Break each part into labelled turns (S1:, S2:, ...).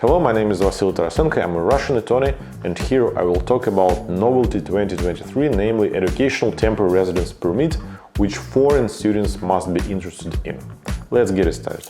S1: Hello, my name is Vasily Tarasenko, I'm a Russian attorney, and here I will talk about Novelty 2023, namely Educational Temporary Residence Permit, which foreign students must be interested in. Let's get it started.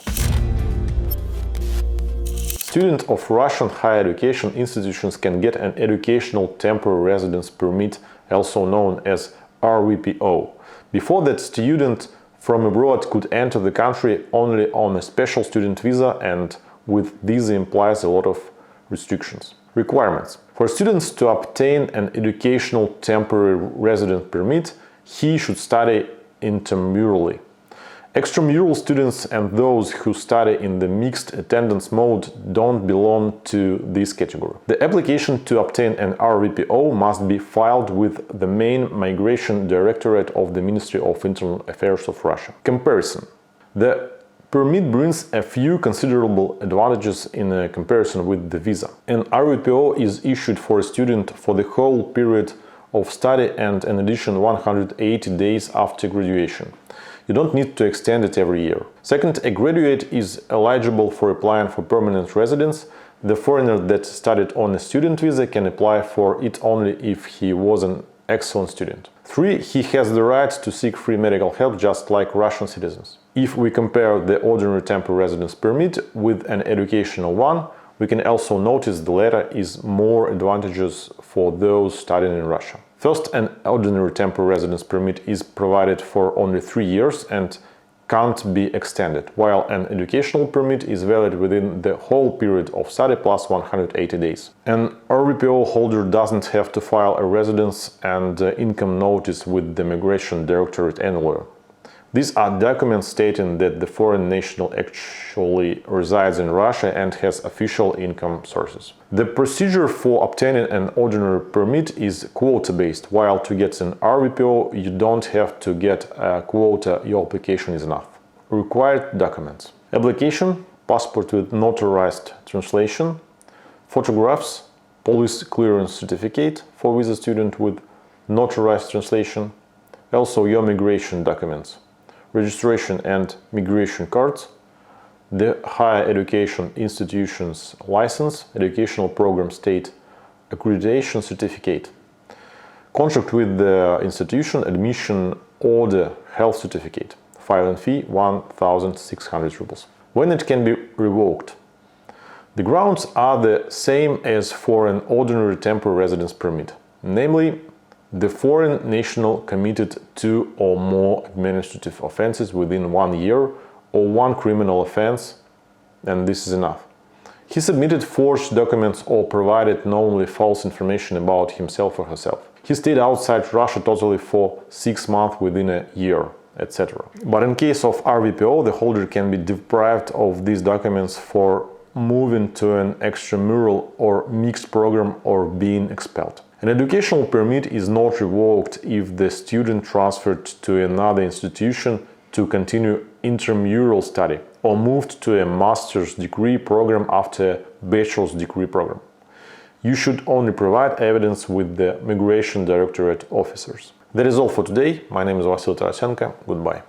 S1: Students of Russian higher education institutions can get an Educational Temporary Residence Permit, also known as RVPO. Before that, students from abroad could enter the country only on a special student visa, and with this implies a lot of restrictions. Requirements. For students to obtain an Educational Temporary Residence Permit, he should study intramurally. Extramural students and those who study in the mixed attendance mode don't belong to this category. The application to obtain an RVPO must be filed with the main Migration Directorate of the Ministry of Internal Affairs of Russia. Comparison. The permit brings a few considerable advantages in comparison with the visa. An RVPO is issued for a student for the whole period of study and in addition 180 days after graduation. You don't need to extend it every year. Second, a graduate is eligible for applying for permanent residence. The foreigner that studied on a student visa can apply for it only if he was an excellent student. 3. He has the right to seek free medical help just like Russian citizens. If we compare the ordinary temporary residence permit with an educational one, we can also notice the latter is more advantageous for those studying in Russia. First, an ordinary temporary residence permit is provided for only 3 years and can't be extended, while an educational permit is valid within the whole period of study plus 180 days. An RVPO holder doesn't have to file a residence and income notice with the Migration Directorate annually. These are documents stating that the foreign national actually resides in Russia and has official income sources. The procedure for obtaining an ordinary permit is quota-based, while to get an RVPO you don't have to get a quota, your application is enough. Required documents. Application, passport with notarized translation, photographs, police clearance certificate for visa student with notarized translation, also your migration documents. Registration and migration cards, the higher education institution's license, educational program state accreditation certificate, contract with the institution, admission order, health certificate, filing fee 1,600 rubles. When it can be revoked? The grounds are the same as for an ordinary temporary residence permit, namely the foreign national committed 2 or more administrative offenses within 1 year or 1 criminal offense, and this is enough. He submitted forged documents or provided knowingly false information about himself or herself. He stayed outside Russia totally for 6 months within a year, etc. But in case of RVPO, the holder can be deprived of these documents for moving to an extramural or mixed program or being expelled. An educational permit is not revoked if the student transferred to another institution to continue intramural study or moved to a master's degree program after a bachelor's degree program. You should only provide evidence with the Migration Directorate officers. That is all for today. My name is Vasily Tarasenko. Goodbye.